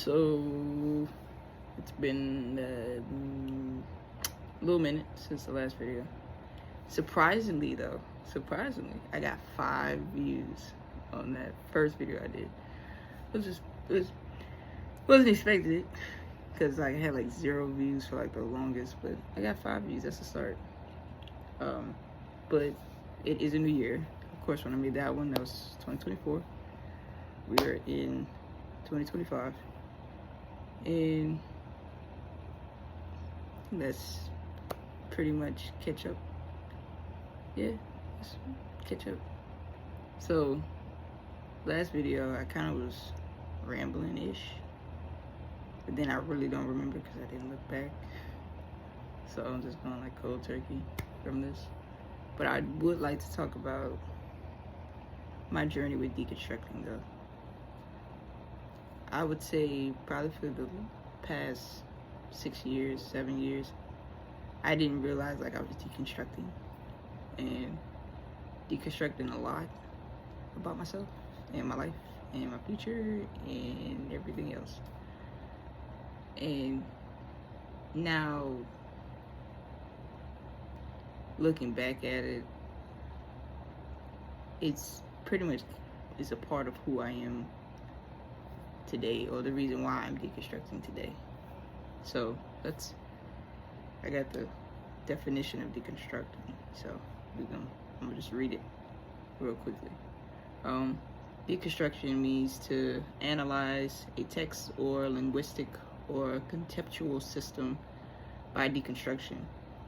So it's been a little minute since the last video. Surprisingly, I got 5 views on that first video I did. Wasn't expected it because I had like 0 views for like the longest, but I got 5 views. That's a start. But it is a new year. Of course, when I made that one, that was 2024. We are in 2025. And let's pretty much catch up. Yeah, let's catch up. So, last video, I kind of was rambling-ish. But then I really don't remember because I didn't look back. So I'm just going like cold turkey from this. But I would like to talk about my journey with deconstructing though. I would say probably for the past 6 years, 7 years, I didn't realize like I was deconstructing and deconstructing a lot about myself and my life and my future and everything else. And now looking back at it, it's pretty much is a part of who I am today, or the reason why I'm deconstructing today. So I got the definition of deconstructing, so I'm gonna just read it real quickly. Deconstruction means to analyze a text or linguistic or conceptual system by deconstruction,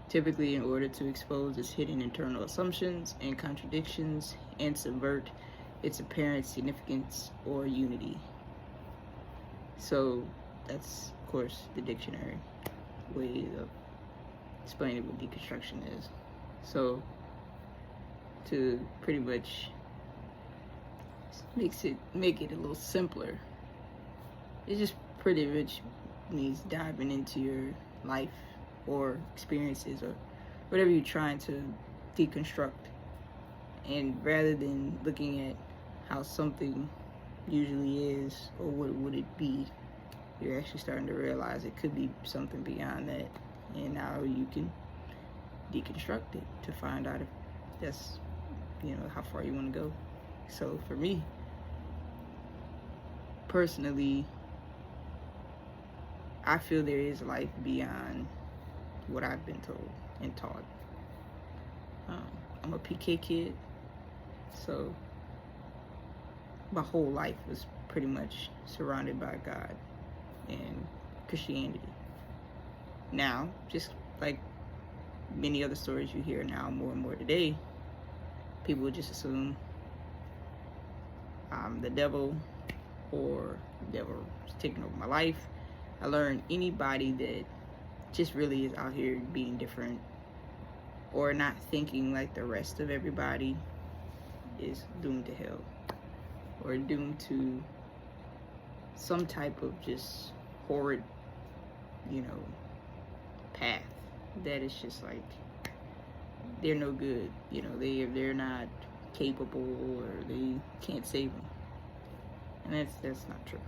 typically in order to expose its hidden internal assumptions and contradictions and subvert its apparent significance or unity. So that's, of course, the dictionary way of explaining what deconstruction is. So to pretty much make it a little simpler, it just pretty much means diving into your life or experiences or whatever you're trying to deconstruct, and rather than looking at how something usually is or what would it be, you're actually starting to realize it could be something beyond that, and now you can deconstruct it to find out if that's, how far you want to go. So for me personally, I feel there is life beyond what I've been told and taught. I'm a PK kid, so my whole life was pretty much surrounded by God and Christianity. Now, just like many other stories you hear now more and more today, people would just assume I'm the devil or the devil is taking over my life. I learned anybody that just really is out here being different or not thinking like the rest of everybody is doomed to hell or doomed to some type of just horrid, path that is just like they're no good. They're not capable or they can't save them, and that's not true.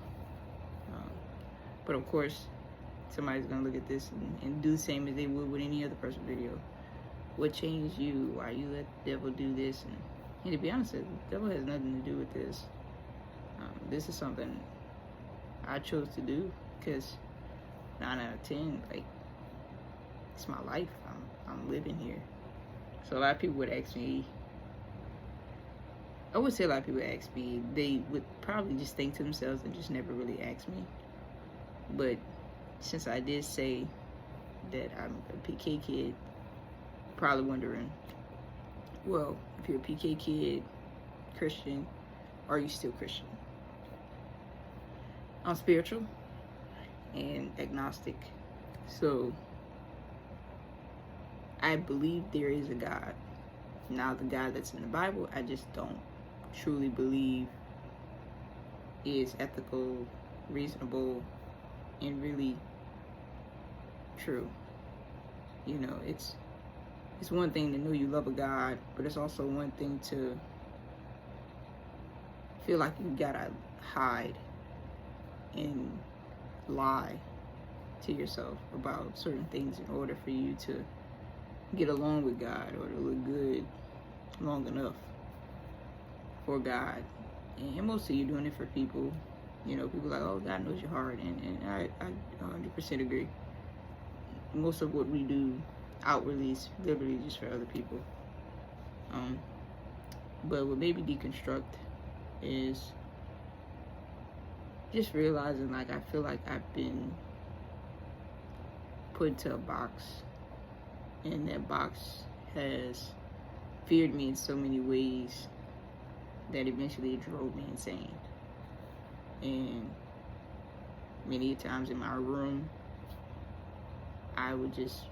But of course, somebody's gonna look at this and do the same as they would with any other person's video. What changed you? Why you let the devil do this? And to be honest, the devil has nothing to do with this. This is something I chose to do because 9 out of 10, like, it's my life. I'm living here. So a lot of people would ask me, I would say a lot of people ask me, they would probably just think to themselves and just never really ask me. But since I did say that I'm a PK kid, probably wondering, well, if you're a PK kid, Christian, are you still Christian? I'm spiritual and agnostic. So I believe there is a God. Now, the God that's in the Bible, I just don't truly believe is ethical, reasonable, and really true. It's one thing to know you love a God, but it's also one thing to feel like you gotta hide and lie to yourself about certain things in order for you to get along with God or to look good long enough for God. And mostly you're doing it for people. You know, people like, oh, God knows your heart. And I 100% agree. Most of what we do outwardly is literally just for other people. But what made me deconstruct is just realizing, like, I feel like I've been put into a box, and that box has feared me in so many ways that eventually it drove me insane. And many times in my room, I would just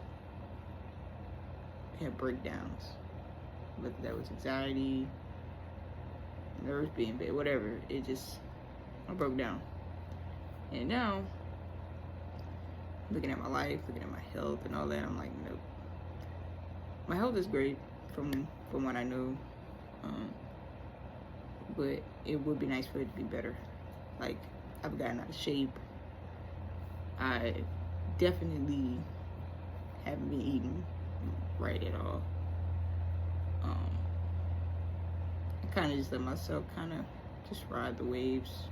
have breakdowns, whether that was anxiety, nerves being bad, whatever. I broke down. And now, looking at my life, looking at my health and all that, I'm like, nope. My health is great from what I know, but it would be nice for it to be better. Like, I've gotten out of shape. I definitely haven't been eating right at all. I kind of just let myself kind of just ride the waves.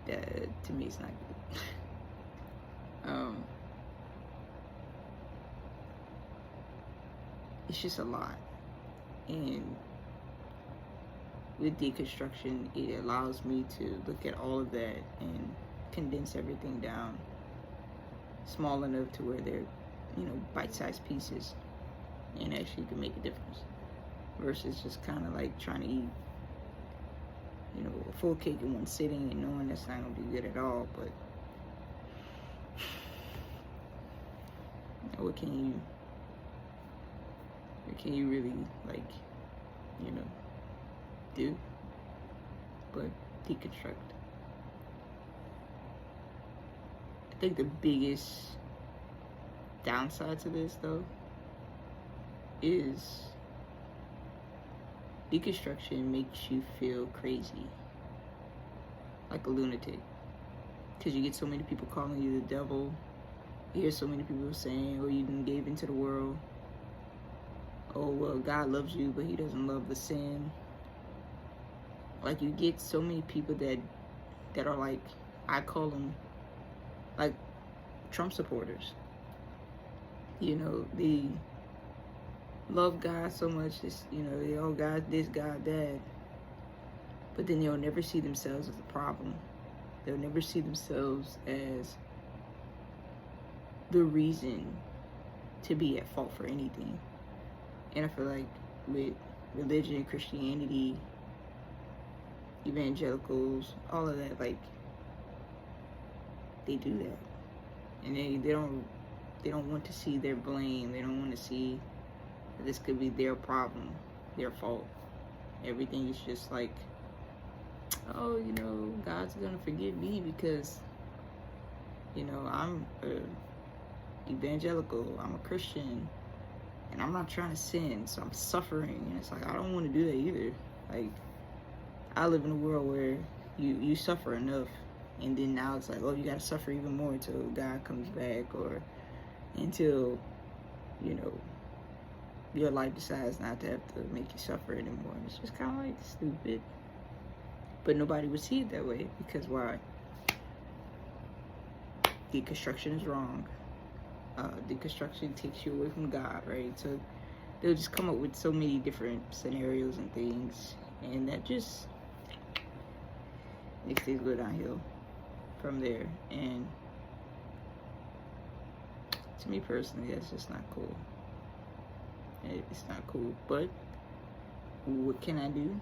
That, to me, it's not good. It's just a lot. And with deconstruction, it allows me to look at all of that and condense everything down small enough to where they're, bite-sized pieces and actually can make a difference, versus just kind of like trying to eat, a full cake in one sitting and knowing that's not going to be good at all. But what can you really, do but deconstruct? I think the biggest downside to this, though, is deconstruction makes you feel crazy, like a lunatic, because you get so many people calling you the devil. You hear so many people saying, oh, you done gave into the world. Oh, well, God loves you, but he doesn't love the sin. Like, you get so many people that are like, I call them, like, Trump supporters. They love God so much, they all God this, God that. But then they'll never see themselves as a problem. They'll never see themselves as the reason to be at fault for anything. And I feel like with religion, Christianity, evangelicals, all of that, like, they do that. And they don't want to see their blame. They don't want to see that this could be their problem, their fault. Everything is just like, oh, God's gonna forgive me because, I'm evangelical, I'm a Christian, and I'm not trying to sin, so I'm suffering. And it's like, I don't want to do that either. Like, I live in a world where you suffer enough, and then now it's like, oh, you gotta suffer even more until God comes back, or until, your life decides not to have to make you suffer anymore. And it's just kind of like stupid. But nobody would see it that way, because why? Deconstruction is wrong. Deconstruction takes you away from God, right? So they'll just come up with so many different scenarios and things, and that just makes things go downhill from there. And to me personally, that's just not cool. It's not cool. But what can I do?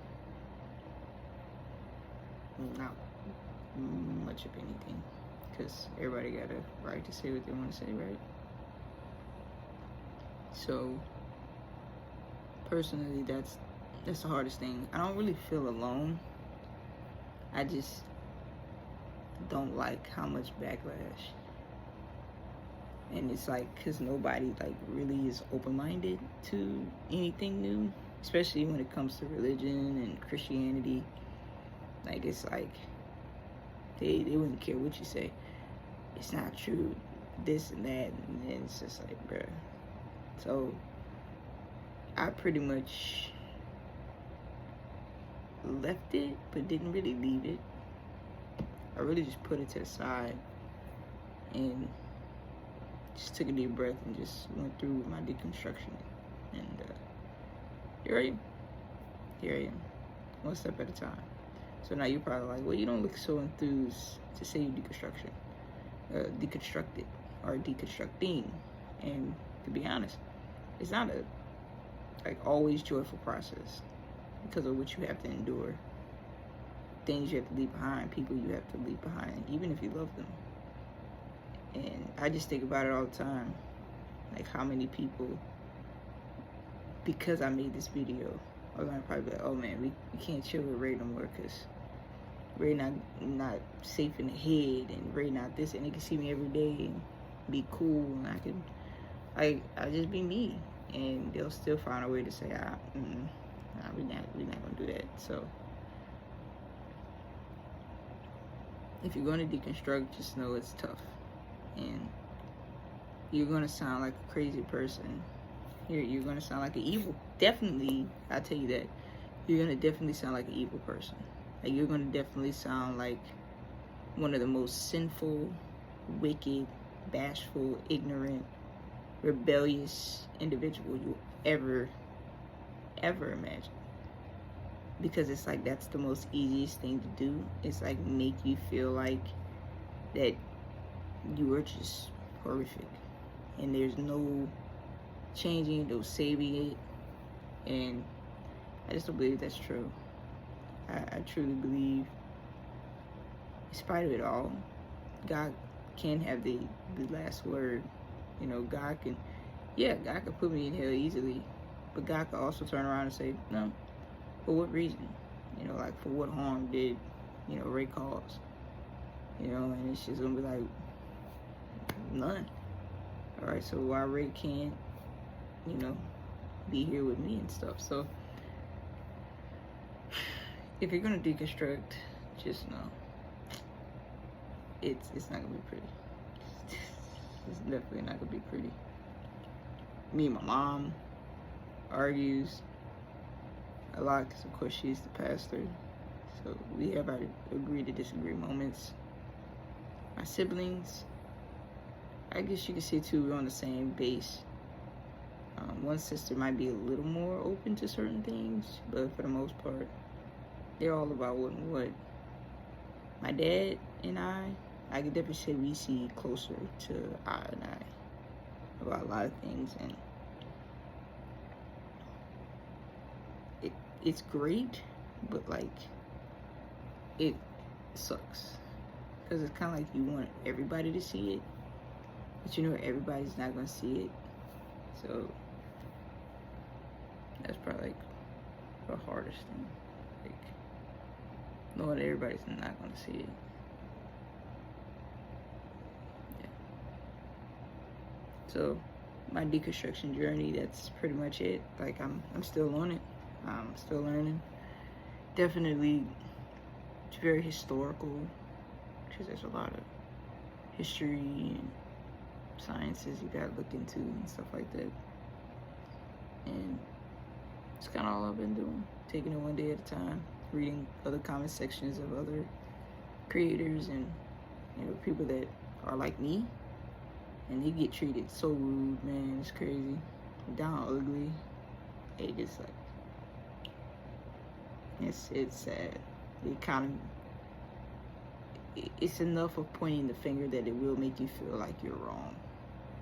Not much of anything, because everybody got a right to say what they want to say, right? So personally, that's the hardest thing. I don't really feel alone. I just don't like how much backlash. And it's like, because nobody really is open-minded to anything new, especially when it comes to religion and Christianity. Like, it's like, They wouldn't care what you say. It's not true, this and that, and then it's just like, bruh. So I pretty much left it, but didn't really leave it. I really just put it to the side and just took a deep breath and just went through my deconstruction. And here I am. Here I am. One step at a time. So now you're probably like, well, you don't look so enthused to say you deconstructed or deconstructing. And to be honest, it's not a always joyful process because of what you have to endure, things you have to leave behind, people you have to leave behind, even if you love them. And I just think about it all the time, like how many people, because I made this video, are gonna probably be like, oh man, we can't chill with Ray no more because Ray not safe in the head, and Ray not this, and they can see me every day and be cool, and I just be me, and they'll still find a way to say, we're not gonna do that. So if you're gonna deconstruct, just know it's tough, and you're gonna sound like a crazy person. You're gonna sound like an evil. Definitely, I tell you that. You're gonna definitely sound like an evil person. Like, you're gonna definitely sound like one of the most sinful, wicked, bashful, ignorant, rebellious individual you'll ever imagine. Because it's like, that's the most easiest thing to do. It's like make you feel like that you are just horrific, and there's no changing, no saving it. And I just don't believe that's true. I truly believe, in spite of it all, God can have the last word. You know, God can put me in hell easily, but God can also turn around and say, no, for what reason? You know, like, for what harm did, Ray cause? You know, and it's just gonna be like, none. All right, so why Ray can't, be here with me and stuff? So if you're gonna deconstruct, just know it's not gonna be pretty. It's definitely not gonna be pretty. Me and my mom argues a lot because, of course, she's the pastor. So we have our agree to disagree moments. My siblings, I guess you could say too, we're on the same base. One sister might be a little more open to certain things, but for the most part, they're all about what. My dad and I could definitely say we see closer to eye and eye about a lot of things, and it's great, but like, it sucks because it's kind of like you want everybody to see it, but everybody's not gonna see it. So that's probably like the hardest thing, like knowing everybody's not gonna see it. Yeah. So my deconstruction journey, that's pretty much it. Like, I'm still on it. I'm still learning. Definitely, it's very historical because there's a lot of history and sciences you gotta look into and stuff like that. And it's kind of all I've been doing, taking it one day at a time, reading other comment sections of other creators and people that are like me, and they get treated so rude, man. It's crazy, down ugly. It just like, it's sad. It kind of, it's enough of pointing the finger that it will make you feel like you're wrong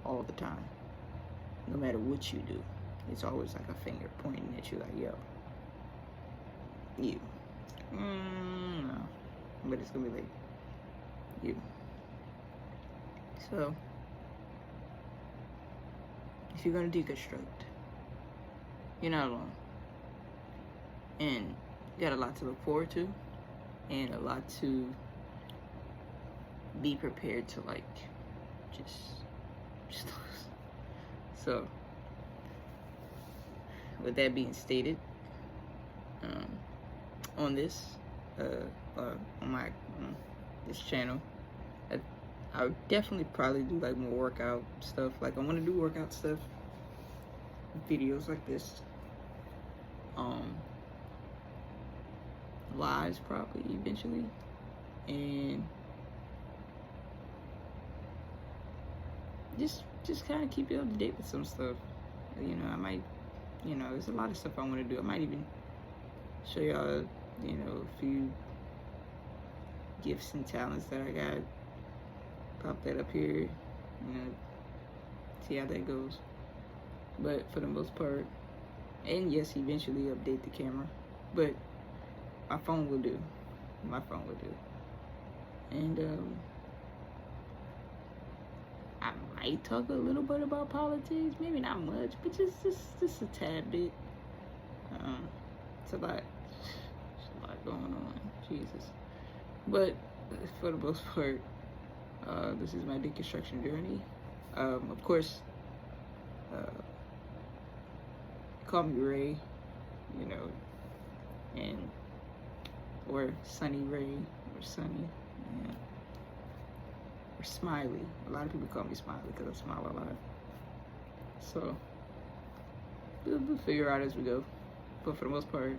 all the time. No matter what you do, it's always like a finger pointing at you, like, yo, you. No. But it's gonna be like, you. So if you're gonna deconstruct, you're not alone. And you got a lot to look forward to, and a lot to be prepared to, like, just lose. So with that being stated, on this, on my this channel. I would definitely probably do like more workout stuff. Like I want to do workout stuff, videos like this, lives probably eventually, and just kind of keep you up to date with some stuff. You know, I might, you know, there's a lot of stuff I want to do. I might even show y'all, you know, a few gifts and talents that I got. Pop that up here, you know, see how that goes. But for the most part, and yes, eventually update the camera, but my phone will do. My phone will do. And I might talk a little bit about politics, maybe not much, but just a tad bit. It's a lot. There's a lot going on. Jesus. But for the most part, this is my deconstruction journey. Of course, call me Ray, you know, and or Sunny Ray, or Sunny, yeah. Or Smiley. A lot of people call me Smiley because I smile a lot. So we'll figure out as we go. But for the most part,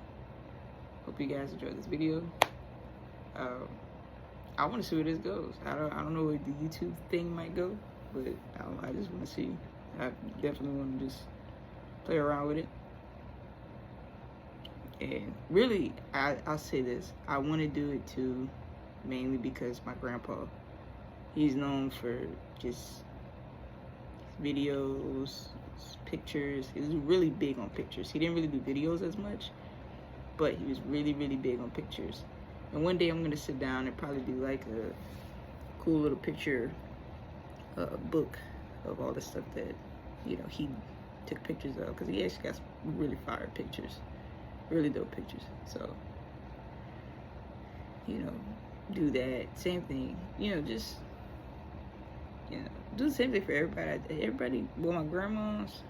hope you guys enjoyed this video. I want to see where this goes. I don't know where the YouTube thing might go, but I just want to see. I definitely want to just play around with it. And really, I'll say this. I want to do it too, mainly because my grandpa, he's known for just videos, pictures. He was really big on pictures. He didn't really do videos as much, but he was really, really big on pictures. And one day I'm going to sit down and probably do like a cool little picture book of all the stuff that, you know, he took pictures of. Because he actually got some really fire pictures. Really dope pictures. So, you know, do that. Same thing. You know, just, you know, do the same thing for everybody. Everybody, well, my grandma's,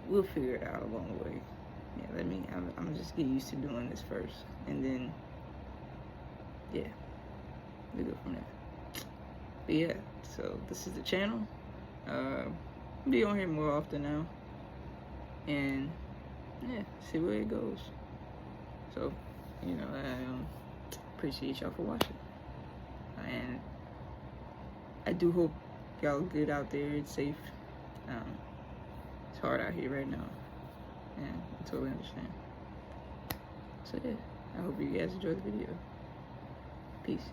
we'll figure it out along the way. Yeah, I'm gonna just get used to doing this first, and then, yeah, we go from there. But yeah, so this is the channel. I'll be on here more often now, and yeah, see where it goes. So, you know, I appreciate y'all for watching, and I do hope y'all good out there. It's safe. It's hard out here right now. Yeah, I totally understand. So yeah, I hope you guys enjoyed the video. Peace.